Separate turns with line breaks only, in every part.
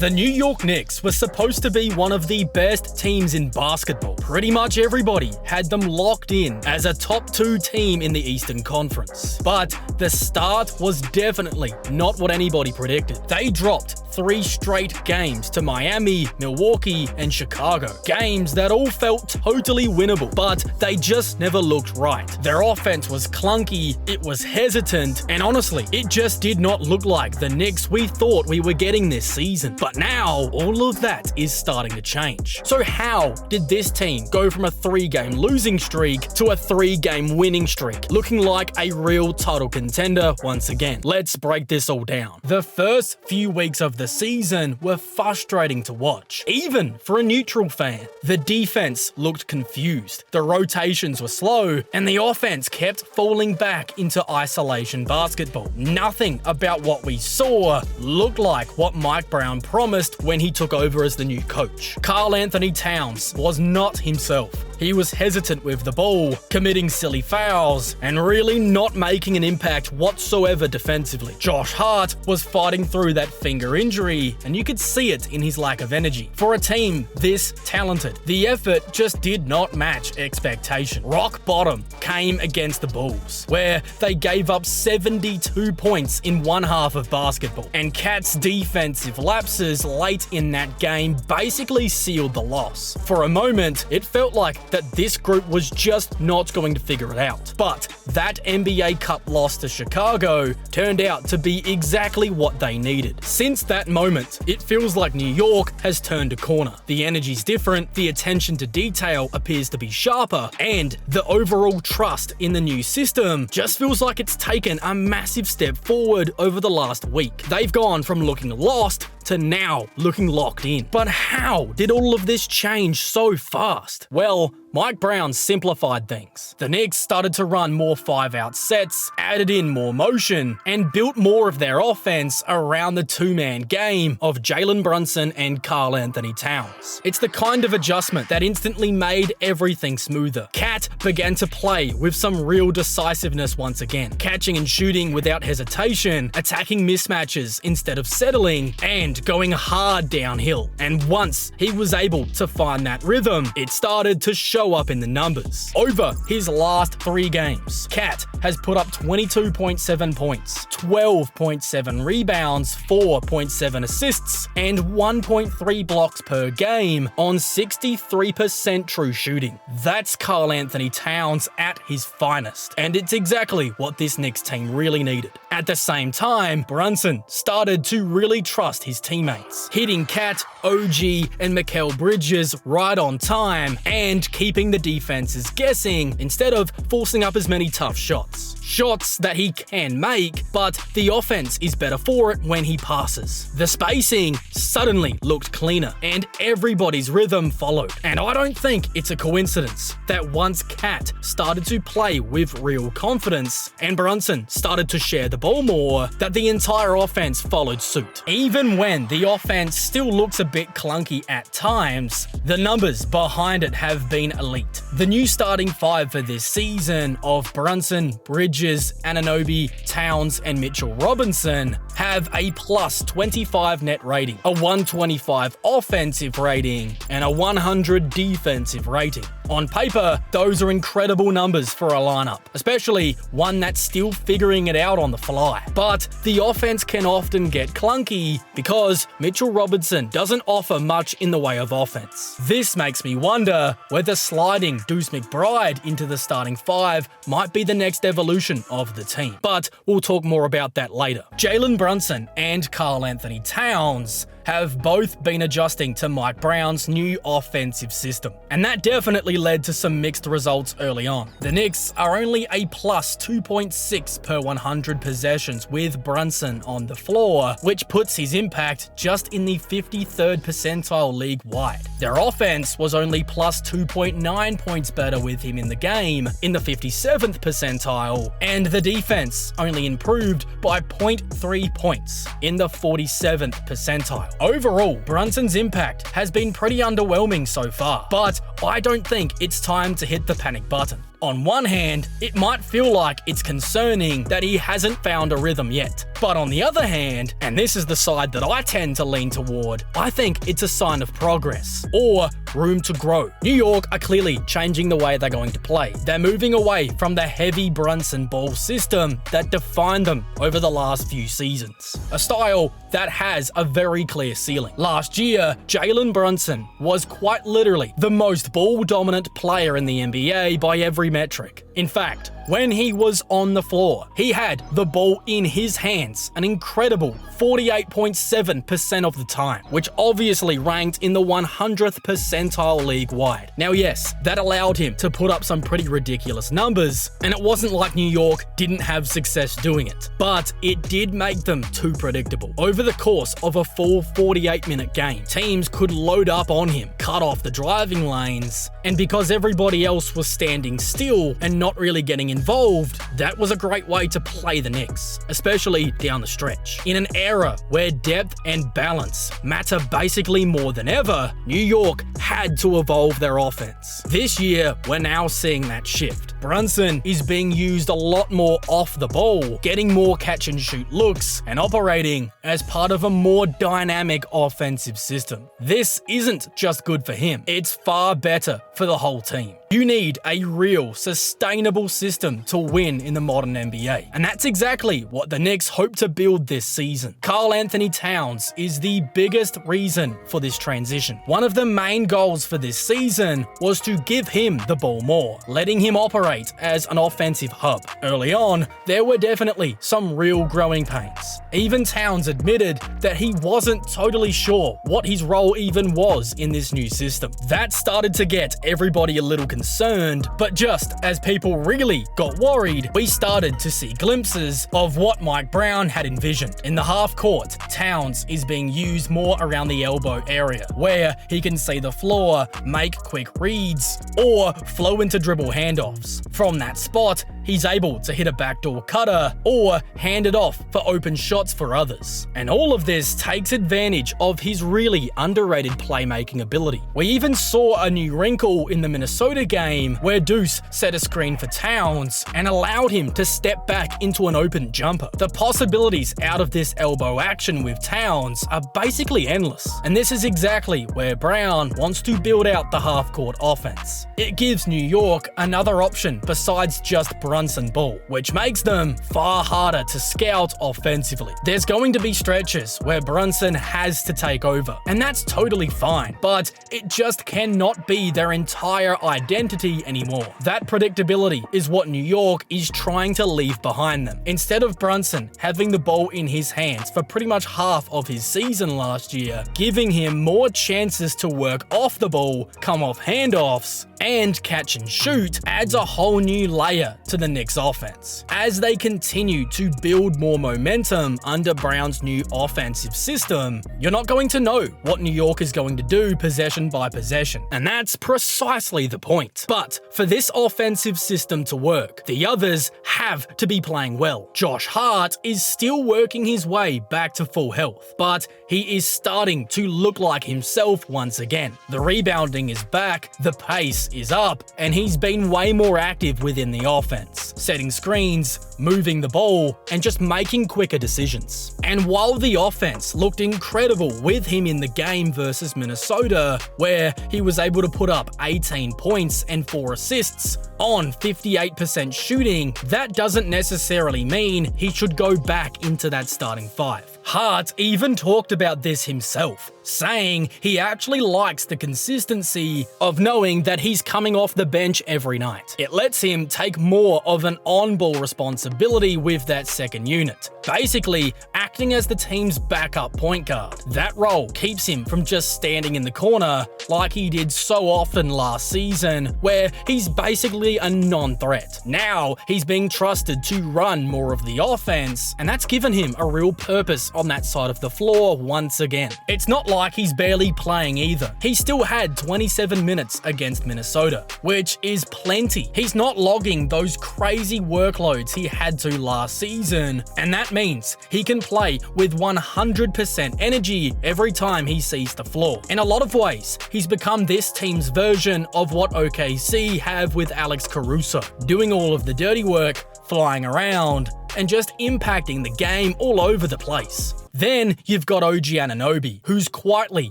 The New York Knicks were supposed to be one of the best teams in basketball. Pretty much everybody had them locked in as a top 2 team in the Eastern Conference. But the start was definitely not what anybody predicted. They dropped 3 straight games to Miami, Milwaukee, and Chicago. Games that all felt totally winnable, but they just never looked right. Their offense was clunky, it was hesitant, and honestly, it just did not look like the Knicks we thought we were getting this season. But now, all of that is starting to change. So how did this team go from a 3-game losing streak to a 3-game winning streak, looking like a real title contender once again? Let's break this all down. The first few weeks of the season were frustrating to watch, even for a neutral fan. The defense looked confused, the rotations were slow, and the offense kept falling back into isolation basketball. Nothing about what we saw looked like what Mike Brown promised when he took over as the new coach. Karl-Anthony Towns was not himself. He was hesitant with the ball, committing silly fouls, and really not making an impact whatsoever defensively. Josh Hart was fighting through that finger injury, and you could see it in his lack of energy. For a team this talented, the effort just did not match expectation. Rock bottom came against the Bulls, where they gave up 72 points in one half of basketball, and Cat's defensive lapses late in that game basically sealed the loss. For a moment, it felt like that this group was just not going to figure it out. But that NBA Cup loss to Chicago turned out to be exactly what they needed. Since that moment, it feels like New York has turned a corner. The energy's different, the attention to detail appears to be sharper, and the overall trust in the new system just feels like it's taken a massive step forward over the last week. They've gone from looking lost to now looking locked in. But how did all of this change so fast? Well, Mike Brown simplified things. The Knicks started to run more 5-out sets, added in more motion, and built more of their offense around the 2-man game of Jalen Brunson and Karl-Anthony Towns. It's the kind of adjustment that instantly made everything smoother. Cat began to play with some real decisiveness once again, catching and shooting without hesitation, attacking mismatches instead of settling, and going hard downhill. And once he was able to find that rhythm, it started to show up in the numbers. Over his last 3 games, Cat has put up 22.7 points, 12.7 rebounds, 4.7 assists, and 1.3 blocks per game on 63% true shooting. That's Karl-Anthony Towns at his finest, and it's exactly what this Knicks team really needed. At the same time, Brunson started to really trust his teammates, hitting Cat, OG, and Mikal Bridges right on time, and keeping the defenses guessing instead of forcing up as many tough shots. Shots that he can make, but the offense is better for it when he passes. The spacing suddenly looked cleaner, and everybody's rhythm followed. And I don't think it's a coincidence that once Cat started to play with real confidence and Brunson started to share the ball more, that the entire offense followed suit. Even when the offense still looks a bit clunky at times, the numbers behind it have been elite. The new starting 5 for this season of Brunson, Bridges, Anunoby, Towns, and Mitchell Robinson have a plus 25 net rating, a 125 offensive rating, and a 100 defensive rating. On paper, those are incredible numbers for a lineup, especially one that's still figuring it out on the fly. But the offense can often get clunky because Mitchell Robinson doesn't offer much in the way of offense. This makes me wonder whether sliding Deuce McBride into the starting 5 might be the next evolution of the team. But we'll talk more about that later. Jalen Brunson and Karl-Anthony Towns have both been adjusting to Mike Brown's new offensive system, and that definitely led to some mixed results early on. The Knicks are only a plus 2.6 per 100 possessions with Brunson on the floor, which puts his impact just in the 53rd percentile league-wide. Their offense was only plus 2.9 points better with him in the game, in the 57th percentile, and the defense only improved by 0.3 points, in the 47th percentile. Overall, Brunson's impact has been pretty underwhelming so far, but I don't think it's time to hit the panic button. On one hand, it might feel like it's concerning that he hasn't found a rhythm yet. But on the other hand, and this is the side that I tend to lean toward, I think it's a sign of progress, or room to grow. New York are clearly changing the way they're going to play. They're moving away from the heavy Brunson ball system that defined them over the last few seasons. A style that has a very clear ceiling. Last year, Jalen Brunson was quite literally the most ball-dominant player in the NBA by every metric. In fact, when he was on the floor, he had the ball in his hands an incredible 48.7% of the time, which obviously ranked in the 100th percentile league-wide. Now yes, that allowed him to put up some pretty ridiculous numbers, and it wasn't like New York didn't have success doing it, but it did make them too predictable. Over the course of a full 48-minute game, teams could load up on him, cut off the driving lanes, and because everybody else was standing still and not really getting involved, that was a great way to play the Knicks, especially down the stretch. In an era where depth and balance matter basically more than ever, New York had to evolve their offense. This year, we're now seeing that shift. Brunson is being used a lot more off the ball, getting more catch-and-shoot looks, and operating as part of a more dynamic offensive system. This isn't just good for him, it's far better for the whole team. You need a real, sustainable system to win in the modern NBA. And that's exactly what the Knicks hope to build this season. Karl Anthony Towns is the biggest reason for this transition. One of the main goals for this season was to give him the ball more, letting him operate as an offensive hub. Early on, there were definitely some real growing pains. Even Towns admitted that he wasn't totally sure what his role even was in this new system. That started to get everybody a little concerned, but just as people really got worried, we started to see glimpses of what Mike Brown had envisioned. In the half court, Towns is being used more around the elbow area, where he can see the floor, make quick reads, or flow into dribble handoffs. From that spot, he's able to hit a backdoor cutter or hand it off for open shots for others. And all of this takes advantage of his really underrated playmaking ability. We even saw a new wrinkle in the Minnesota game where Deuce set a screen for Towns and allowed him to step back into an open jumper. The possibilities out of this elbow action with Towns are basically endless. And this is exactly where Brown wants to build out the half-court offense. It gives New York another option besides just Brunson ball, which makes them far harder to scout offensively. There's going to be stretches where Brunson has to take over, and that's totally fine, but it just cannot be their entire identity anymore. That predictability is what New York is trying to leave behind them. Instead of Brunson having the ball in his hands for pretty much half of his season last year, giving him more chances to work off the ball, come off handoffs, and catch and shoot adds a whole new layer to the Knicks offense. As they continue to build more momentum under Brown's new offensive system, you're not going to know what New York is going to do possession by possession, and that's precisely the point. But for this offensive system to work, the others have to be playing well. Josh Hart is still working his way back to full health, but he is starting to look like himself once again. The rebounding is back, the pace is up, and he's been way more active within the offense, setting screens, moving the ball, and just making quicker decisions. And while the offense looked incredible with him in the game versus Minnesota, where he was able to put up 18 points and 4 assists on 58% shooting, that doesn't necessarily mean he should go back into that starting five. Hart even talked about this himself, saying he actually likes the consistency of knowing that he's coming off the bench every night. It lets him take more of an on-ball responsibility with that second unit, basically acting as the team's backup point guard. That role keeps him from just standing in the corner like he did so often last season, where he's basically a non-threat. Now he's being trusted to run more of the offense, and that's given him a real purpose on that side of the floor once again. It's not like he's barely playing either. He still had 27 minutes against Minnesota, which is plenty. He's not logging those crazy workloads he had to last season, and that means he can play with 100% energy every time he sees the floor. In a lot of ways, he's become this team's version of what OKC have with Alex Alex Caruso, doing all of the dirty work, flying around, and just impacting the game all over the place. Then you've got OG Anunoby, who's quietly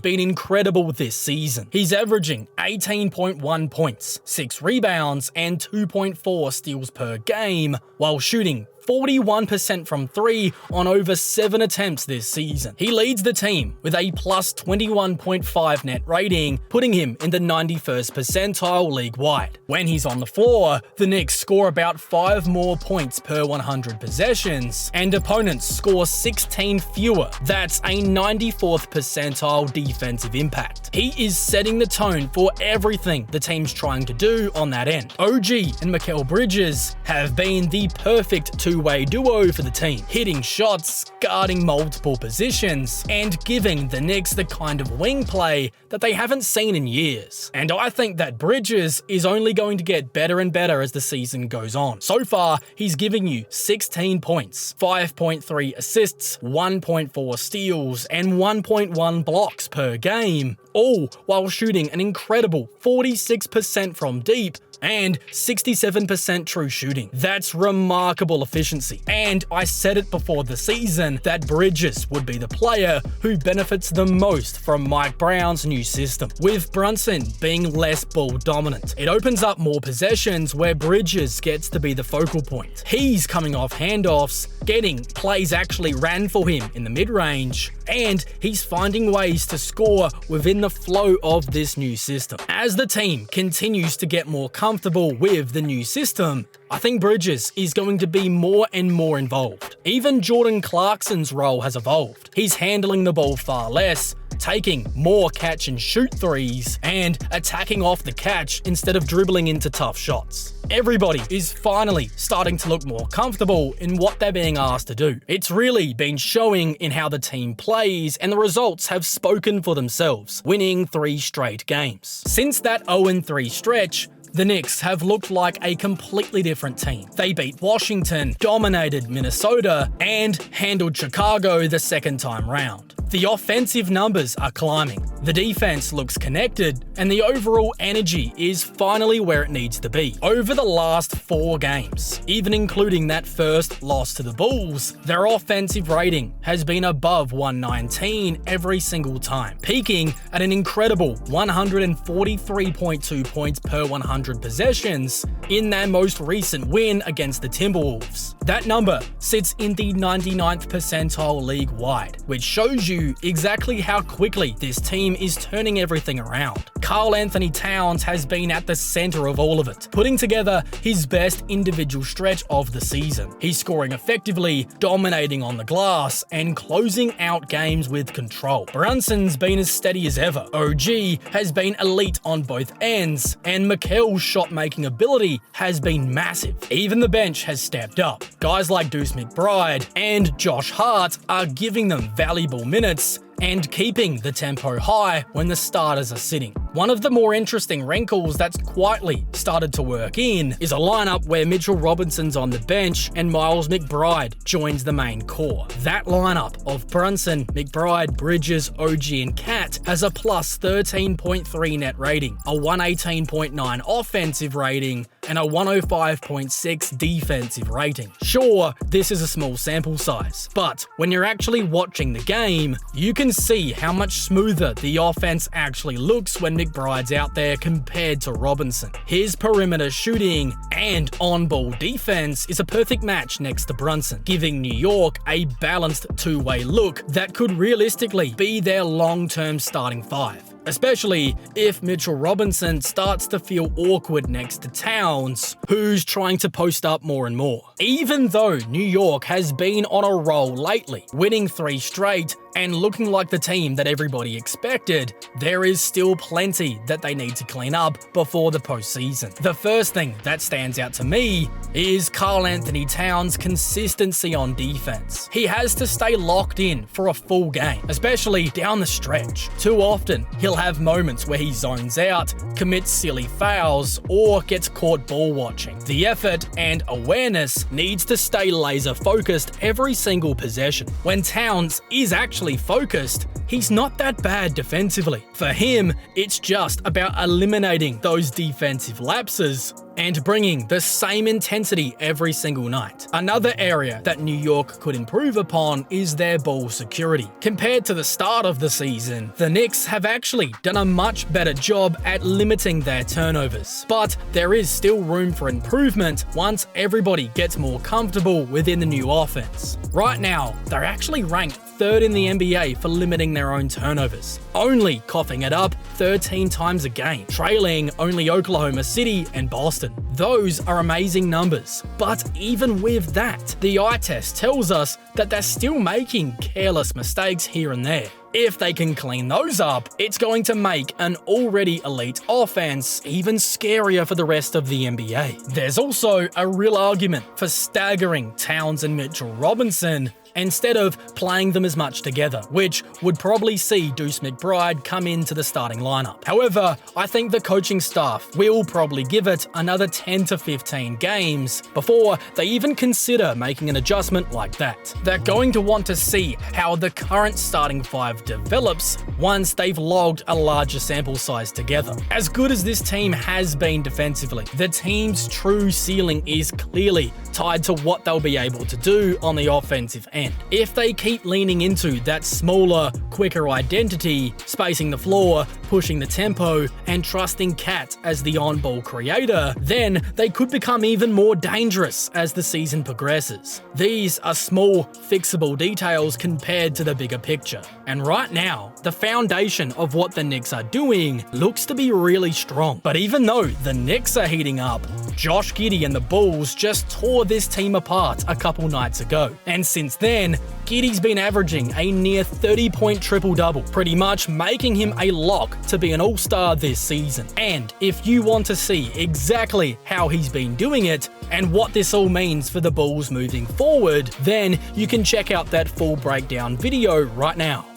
been incredible this season. He's averaging 18.1 points, 6 rebounds, and 2.4 steals per game, while shooting 41% from 3 on over 7 attempts this season. He leads the team with a plus 21.5 net rating, putting him in the 91st percentile league-wide. When he's on the floor, the Knicks score about 5 more points per 100 possessions, and opponents score 16 fewer. That's a 94th percentile defensive impact. He is setting the tone for everything the team's trying to do on that end. OG and Mikal Bridges have been the perfect two-way duo for the team, hitting shots, guarding multiple positions, and giving the Knicks the kind of wing play that they haven't seen in years. And I think that Bridges is only going to get better and better as the season goes on. So far, he's giving you 16 points, 5.3 assists, 1.4 steals, and 1.1 blocks per game, all while shooting an incredible 46% from deep and 67% true shooting. That's remarkable efficiency. And I said it before the season that Bridges would be the player who benefits the most from Mike Brown's new system, with Brunson being less ball dominant. It opens up more possessions where Bridges gets to be the focal point. He's coming off handoffs, getting plays actually ran for him in the mid-range, and he's finding ways to score within the flow of this new system. As the team continues to get more comfortable with the new system, I think Bridges is going to be more and more involved. Even Jordan Clarkson's role has evolved. He's handling the ball far less, taking more catch and shoot threes, and attacking off the catch instead of dribbling into tough shots. Everybody is finally starting to look more comfortable in what they're being asked to do. It's really been showing in how the team plays, and the results have spoken for themselves, winning 3 straight games. Since that 0-3 stretch, the Knicks have looked like a completely different team. They beat Washington, dominated Minnesota, and handled Chicago the second time round. The offensive numbers are climbing, the defense looks connected, and the overall energy is finally where it needs to be. Over the last 4 games, even including that first loss to the Bulls, their offensive rating has been above 119 every single time, peaking at an incredible 143.2 points per 100 possessions in their most recent win against the Timberwolves. That number sits in the 99th percentile league-wide, which shows you exactly how quickly this team is turning everything around. Karl Anthony Towns has been at the center of all of it, putting together his best individual stretch of the season. He's scoring effectively, dominating on the glass, and closing out games with control. Brunson's been as steady as ever. OG has been elite on both ends, and Mikal's shot-making ability has been massive. Even the bench has stepped up. Guys like Deuce McBride and Josh Hart are giving them valuable minutes and keeping the tempo high when the starters are sitting. One of the more interesting wrinkles that's quietly started to work in is a lineup where Mitchell Robinson's on the bench and Miles McBride joins the main core. That lineup of Brunson, McBride, Bridges, OG, and Cat has a plus 13.3 net rating, a 118.9 offensive rating, and a 105.6 defensive rating. Sure, this is a small sample size, but when you're actually watching the game, you can see how much smoother the offense actually looks when McBride's out there compared to Robinson. His perimeter shooting and on-ball defense is a perfect match next to Brunson, giving New York a balanced two-way look that could realistically be their long-term starting 5. Especially if Mitchell Robinson starts to feel awkward next to Towns, who's trying to post up more and more. Even though New York has been on a roll lately, winning 3 straight and looking like the team that everybody expected, there is still plenty that they need to clean up before the postseason. The first thing that stands out to me is Karl Anthony Towns' consistency on defense. He has to stay locked in for a full game, especially down the stretch. Too often, he'll have moments where he zones out, commits silly fouls, or gets caught ball watching. The effort and awareness needs to stay laser focused every single possession. When Towns is actually focused, he's not that bad defensively. For him, it's just about eliminating those defensive lapses and bringing the same intensity every single night. Another area that New York could improve upon is their ball security. Compared to the start of the season, the Knicks have actually done a much better job at limiting their turnovers. But there is still room for improvement once everybody gets more comfortable within the new offense. Right now, they're actually ranked 3rd in the NBA for limiting their own turnovers, only coughing it up 13 times a game, trailing only Oklahoma City and Boston. Those are amazing numbers, but even with that, the eye test tells us that they're still making careless mistakes here and there. If they can clean those up, it's going to make an already elite offense even scarier for the rest of the NBA. There's also a real argument for staggering Towns and Mitchell Robinson instead of playing them as much together, which would probably see Deuce McBride come into the starting lineup. However, I think the coaching staff will probably give it another 10 to 15 games before they even consider making an adjustment like that. They're going to want to see how the current starting 5 develops once they've logged a larger sample size together. As good as this team has been defensively, the team's true ceiling is clearly tied to what they'll be able to do on the offensive end. If they keep leaning into that smaller, quicker identity, spacing the floor, pushing the tempo, and trusting Cat as the on-ball creator, then they could become even more dangerous as the season progresses. These are small, fixable details compared to the bigger picture. And right now, the foundation of what the Knicks are doing looks to be really strong. But even though the Knicks are heating up, Josh Giddey and the Bulls just tore this team apart a couple nights ago. And since then, Giddey's been averaging a near 30-point triple-double, pretty much making him a lock to be an all-star this season. And if you want to see exactly how he's been doing it and what this all means for the Bulls moving forward, then you can check out that full breakdown video right now.